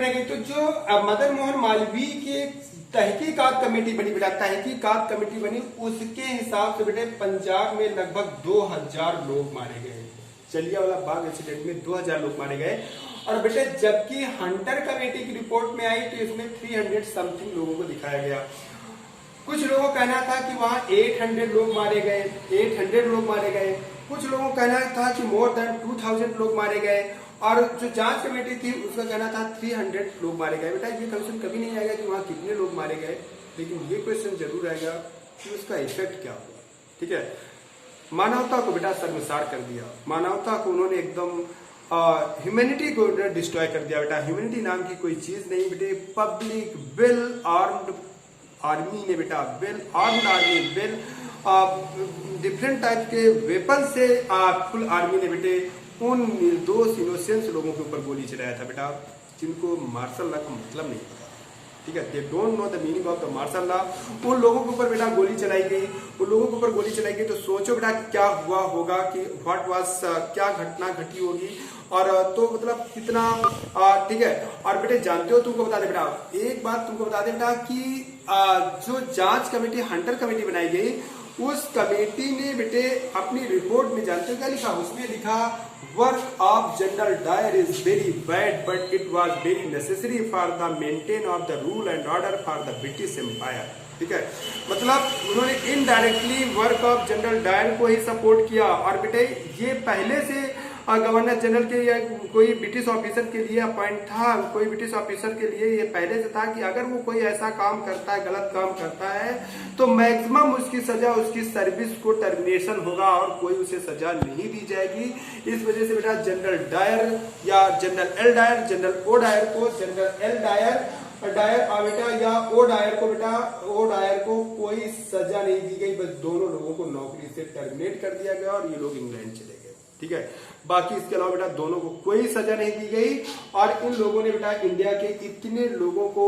गई। तो जो मदन मोहन मालवीय के तहकीकात कमेटी बनी बेटा, तहकीकात कमेटी बनी, उसके हिसाब से बेटे पंजाब में लगभग 2000 लोग मारे गए। जलियांवाला बाग इंसिडेंट में 2000 लोग मारे गए। और बेटे जबकि हंटर कमेटी की रिपोर्ट में आई तो इसमें 300 समथिंग लोगों को दिखाया गया। कुछ लोगों का कहना था कि वहां 800 लोग मारे गए, 800 लोग मारे गए। कुछ लोगों का कहना था कि मोर देन 2000 लोग मारे गए। और जो जांच कमेटी थी उसका कहना था 300 लोग मारे गए। बेटा ये क्वेश्चन कभी नहीं आएगा कि वहां कितने लोग मारे गए, लेकिन ये क्वेश्चन जरूर आएगा कि उसका इफेक्ट क्या हुआ। ठीक है, मानवता को बेटा शर्मसार कर दिया, मानवता को उन्होंने एकदम ह्यूमैनिटी को डिस्ट्रॉय कर दिया। बेटा ह्यूमैनिटी नाम की कोई चीज नहीं बेटे। पब्लिक वेल आर्म्ड आर्मी ने बेटा, well armed army, well different type के वेपन से फुल आर्मी ने बेटे उन निर्दोष इनोसेंस लोगों के ऊपर गोली चलाया था बेटा, जिनको मार्शल लॉ का मतलब नहीं पता। ठीक है, they don't know the meaning of the martial law. उन लोगों के ऊपर बेटा गोली चलाई गई, उन लोगों के ऊपर गोली चलाई गई। तो सोचो बेटा क्या हुआ होगा, कि व्हाट वाज, क्या घटना घटी होगी। और तो मतलब कितना ठीक है। और बेटे जानते हो, तुमको बता दे बेटा, एक बात तुमको बता दे बेटा कि जो जांच कमेटी हंटर कमेटी बनाई गई, उस कमेटी ने बेटे अपनी रिपोर्ट में जानते हो क्या लिखा? उसमें लिखा work of general Dyer is very bad but it was very necessary for the maintain of the rule and order for the British Empire. ठीक है, मतलब उन्होंने indirectly work of general Dyer को ही सपोर्ट किया। और बेटे ये पहले से गवर्नर जनरल के या कोई ब्रिटिश ऑफिसर के लिए अपॉइंट था, कोई ब्रिटिश ऑफिसर के लिए ये पहले से था कि अगर वो कोई ऐसा काम करता है, गलत काम करता है, तो मैक्सिमम उसकी सजा उसकी सर्विस को टर्मिनेशन होगा और कोई उसे सजा नहीं दी जाएगी। इस वजह से बेटा जनरल डायर या general L Dyer, general O Dyer को, जनरल एल डायर बेटा या ओ डायर को बेटा, ओ डायर को कोई सजा नहीं दी गई, बस दोनों लोगों को नौकरी से टर्मिनेट कर दिया गया और ये लोग इंग्लैंड चले गए। ठीक है, बाकी इसके अलावा बेटा दोनों को कोई सजा नहीं दी गई। और इन लोगों ने बेटा इंडिया के इतने लोगों को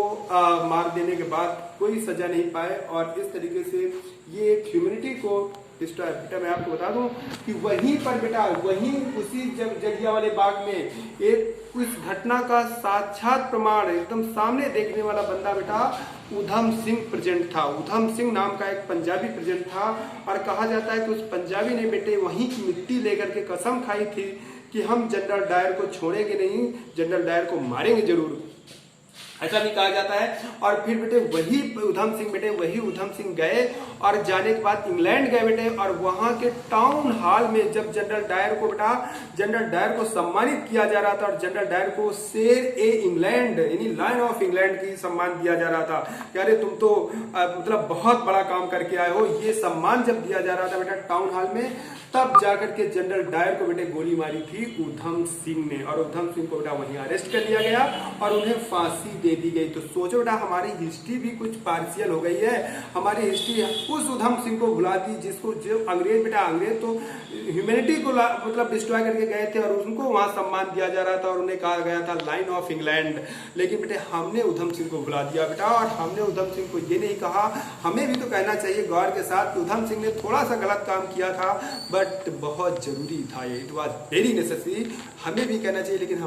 मार देने के बाद कोई सजा नहीं पाए। और इस तरीके से ये एक ह्यूमैनिटी को डिस्ट्रॉय। बेटा मैं आपको बता दूं कि वहीं पर बेटा, वहीं उसी जलियांवाले बाग में एक इस घटना का साक्षात प्रमाण एकदम सामने देखने वाला बंदा बेटा उधम सिंह प्रेजेंट था। उधम सिंह नाम का एक पंजाबी प्रेजेंट था। और कहा जाता है कि उस पंजाबी ने बेटे वहीं की मिट्टी लेकर के कसम खाई थी कि हम जनरल डायर को छोड़ेंगे नहीं, जनरल डायर को मारेंगे जरूर, ऐसा भी कहा जाता है। और फिर बेटे वही उधम सिंह बेटे, वही उधम सिंह गए और जाने के बाद इंग्लैंड गए बेटे। और वहां के टाउन हॉल में जब जनरल डायर को बेटा, जनरल डायर को सम्मानित किया जा रहा था और जनरल डायर को शेर ए इंग्लैंड यानी लायन ऑफ इंग्लैंड की सम्मान दिया जा रहा था कि अरे तुम तो मतलब बहुत बड़ा काम करके आए हो, ये सम्मान जब दिया जा रहा था बेटा टाउन हॉल में, तब जाकर के जनरल डायर को बेटे गोली मारी थी उधम सिंह ने। और उधम सिंह को बेटा वहीं अरेस्ट कर लिया गया और उन्हें फांसी दे दी गई। तो सोचो बेटा हमारी हिस्ट्री भी कुछ पार्शियल हो गई है। हमारी हिस्ट्री उस उधम सिंह को भुला दी जिसको, जो अंग्रेज बेटा, अंग्रेज तो ह्यूमैनिटी को मतलब डिस्ट्रॉय करके गए थे और उनको वहां सम्मान दिया जा रहा था और उन्हें कहा गया था लाइन ऑफ इंग्लैंड। लेकिन बेटे हमने उधम सिंह को भुला दिया बेटा। और हमने उधम सिंह को ये नहीं कहा, हमें भी तो कहना चाहिए गौर के साथ कि उधम सिंह ने थोड़ा सा गलत काम किया था बट बहुत जरूरी था, इट वॉज वेरी नेसेसरी, हमें भी कहना चाहिए। लेकिन